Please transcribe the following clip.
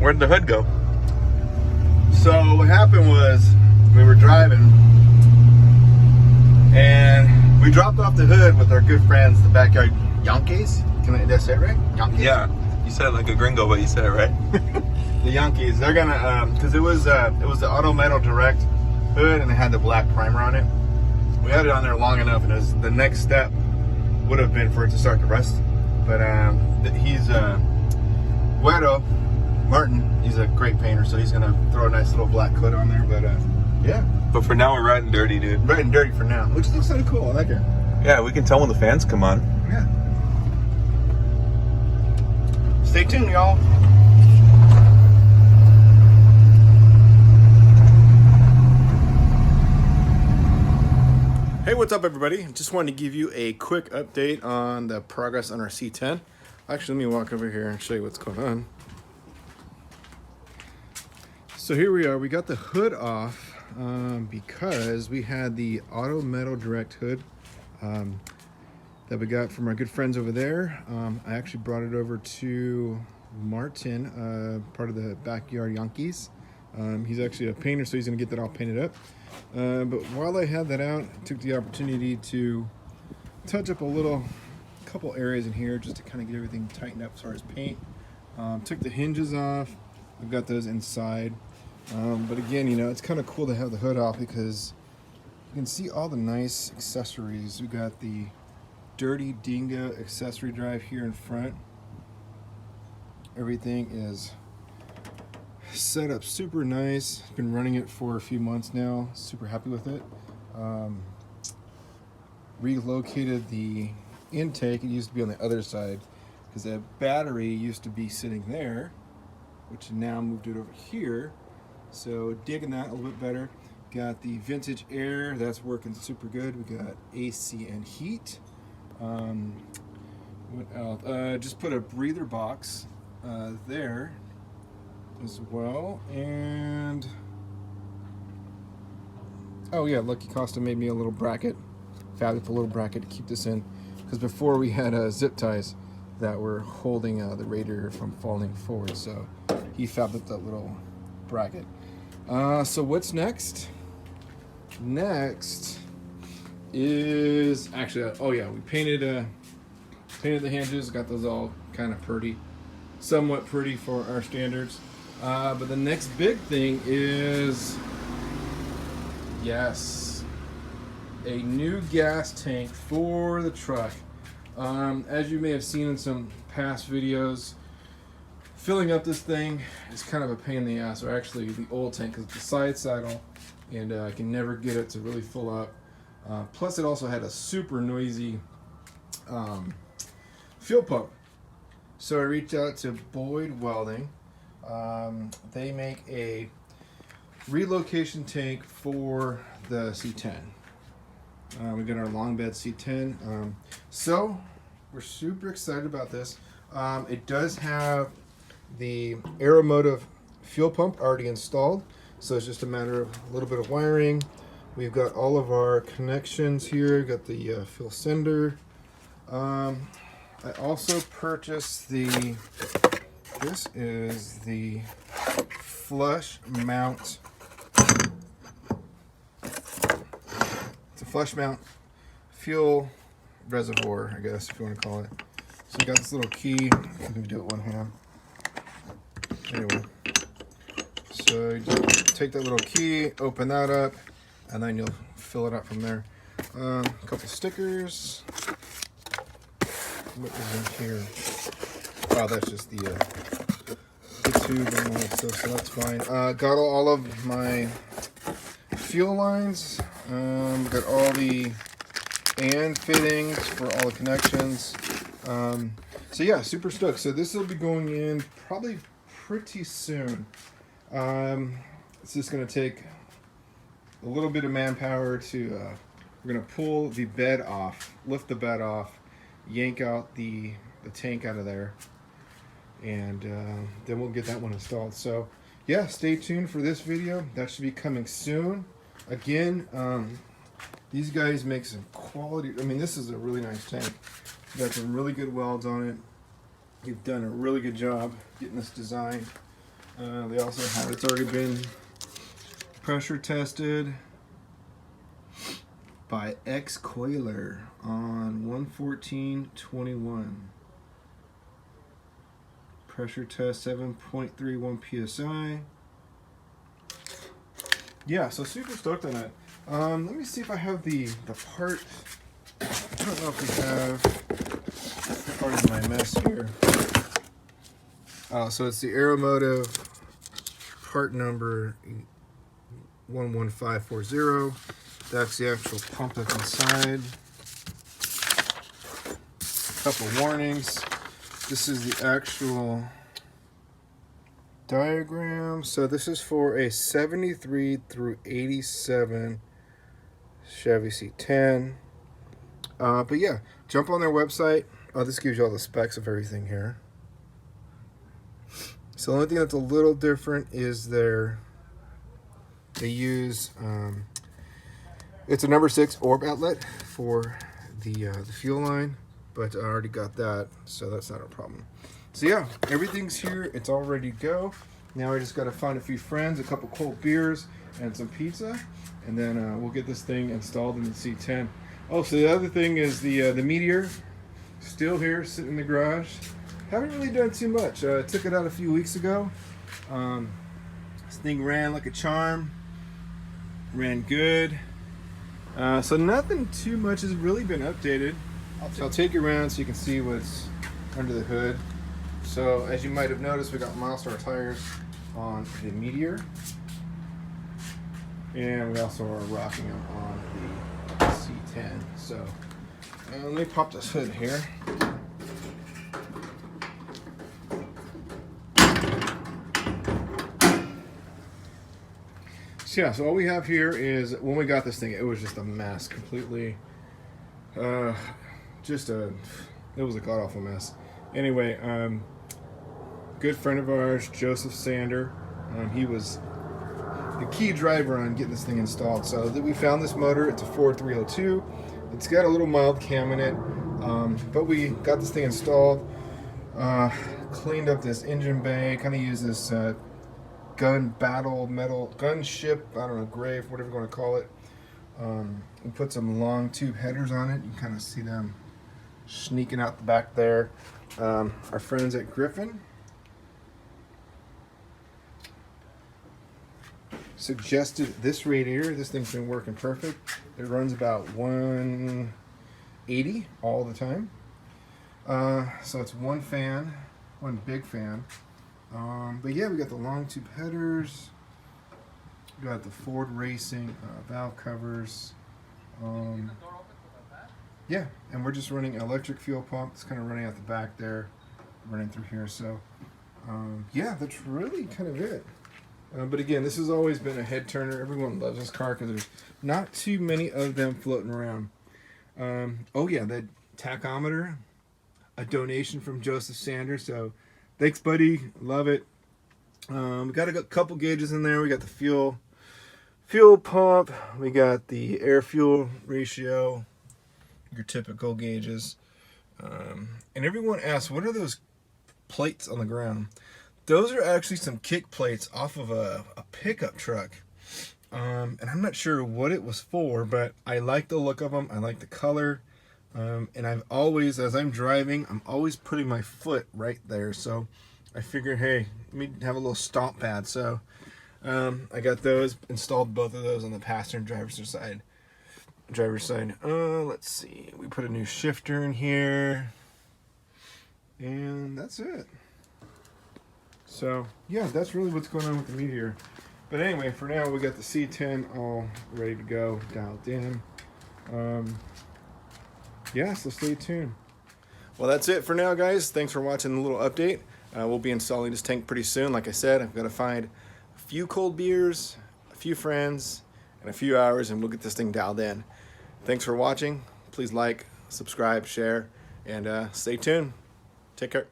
Where'd the hood go? So what happened was we were driving and we dropped off the hood with our good friends, the Backyard Yankees. Did I say it right? Yankees? Yeah, you said it like a gringo, but you said it right. The Yankees, they're gonna, because it was the Auto Metal Direct hood and it had the black primer on it. We had it on there long enough, and it was, the next step would have been for it to start to rust. But he's Guido Martin. He's a great painter, so he's gonna throw a nice little black coat on there. But yeah. But for now, we're riding dirty, dude. Riding dirty for now, which looks kind of cool. I like it. Yeah, we can tell when the fans come on. Yeah. Stay tuned, y'all. Hey, what's up, everybody? Just wanted to give you a quick update on the progress on our C10. Actually, let me walk over here and show you what's going on. So here we are. We got the hood off because we had the Auto Metal Direct hood that we got from our good friends over there. I actually brought it over to Martin, part of the Backyard Yankees. He's actually a painter, so he's going to get that all painted up. But while I had that out, I took the opportunity to touch up a couple areas in here just to kind of get everything tightened up as far as paint. Took the hinges off. I've got those inside. But again, you know, it's kind of cool to have the hood off because you can see all the nice accessories. We got the Dirty Dingo accessory drive here in front. Everything is set up super nice. Been running it for a few months now. Super happy with it. Relocated the intake. It used to be on the other side because the battery used to be sitting there, which now moved it over here. So digging that a little bit better. Got the vintage air, that's working super good. We got AC and heat. What else? Just put a breather box there as well. And oh yeah, Lucky Costa made me a little bracket, fabulous little bracket to keep this in, because before we had zip ties that were holding the radiator from falling forward, so he fabbed up that little bracket. So what's next? Next is actually, oh yeah, we painted the hinges, got those all kind of pretty, somewhat pretty for our standards. But the next big thing is, yes, a new gas tank for the truck. As you may have seen in some past videos, filling up this thing is kind of a pain in the ass, or actually the old tank, because it's a side saddle and I can never get it to really fill up. Plus it also had a super noisy fuel pump. So I reached out to Boyd Welding. They make a relocation tank for the C10. We got our long bed C10. So we're super excited about this. It does have the Aeromotive fuel pump already installed, so it's just a matter of a little bit of wiring. We've got all of our connections here. We've got the fuel sender. I also purchased this is the flush mount. It's a flush mount fuel reservoir, I guess, if you want to call it. So you got this little key. Let me do it one hand. Anyway, so you just take that little key, open that up, and then you'll fill it up from there. A couple stickers. What is in here? Oh, that's just the tube and all that stuff, so that's fine. Got all of my fuel lines. Got all the and fittings for all the connections. So yeah, super stoked. So this will be going in probably pretty soon. It's just going to take a little bit of manpower to, we're going to pull the bed off, lift the bed off, yank out the tank out of there, and then we'll get that one installed. So yeah, stay tuned for this video. That should be coming soon. Again, these guys make some quality, I mean, this is a really nice tank. Got some really good welds on it. You've done a really good job getting this designed. They also have, it's already been pressure tested by X-Coiler on 114.21. Pressure test 7.31 psi. Yeah, so super stoked on that. Let me see if I have the part. I don't know if we have. Pardon my mess here. So it's the Aeromotive part number 11540. That's the actual pump that's inside. A couple warnings. This is the actual diagram. So this is for a 73 through 87 Chevy C10. But yeah, jump on their website. This gives you all the specs of everything here. So the only thing that's a little different is they use it's a number 6 orb outlet for the fuel line, but I already got that, so that's not a problem. So yeah, everything's here. It's all ready to go. Now I just got to find a few friends, a couple cold beers, and some pizza, and then we'll get this thing installed in the C10. Oh, so the other thing is the Meteor, still here, sitting in the garage. Haven't really done too much. Took it out a few weeks ago. This thing ran like a charm. Ran good. So nothing too much has really been updated. I'll take you around so you can see what's under the hood. So as you might have noticed, we got Milestar tires on the Meteor. And we also are rocking them on the C10. So let me pop this hood here. Yeah, so all we have here is, when we got this thing, it was just a mess, completely, it was a god-awful mess. Anyway, good friend of ours, Joseph Sander, he was the key driver on getting this thing installed. So we found this motor. It's a Ford 302. It's got a little mild cam in it, but we got this thing installed, cleaned up this engine bay, kind of used this gun battle metal gun ship, I don't know, grave, whatever you want to call it. We put some long tube headers on it. You can kind of see them sneaking out the back there. Our friends at Griffin suggested this radiator. This thing's been working perfect. It runs about 180 all the time. So it's one fan, one big fan. But yeah, we got the long tube headers, we got the Ford Racing valve covers, yeah, and we're just running an electric fuel pump. It's kind of running out the back there, running through here. So yeah, that's really kind of it. But again, this has always been a head turner. Everyone loves this car because there's not too many of them floating around. Oh yeah, the tachometer, a donation from Joseph Sanders. So thanks, buddy. Love it. We got a couple gauges in there. We got the fuel pump. We got the air fuel ratio. Your typical gauges. And everyone asks, what are those plates on the ground? Those are actually some kick plates off of a pickup truck. And I'm not sure what it was for, but I like the look of them. I like the color. And I've always, as I'm driving, I'm always putting my foot right there. So I figured, hey, let me have a little stomp pad. So I got those, installed both of those on the passenger and driver's side. Let's see. We put a new shifter in here. And that's it. So yeah, that's really what's going on with the Meteor. But anyway, for now, we got the C10 all ready to go, dialed in. Yeah, so stay tuned. Well, that's it for now, guys. Thanks for watching the little update. We'll be installing this tank pretty soon. Like I said, I've got to find a few cold beers, a few friends, and a few hours, and we'll get this thing dialed in. Thanks for watching. Please like, subscribe, share, and stay tuned. Take care.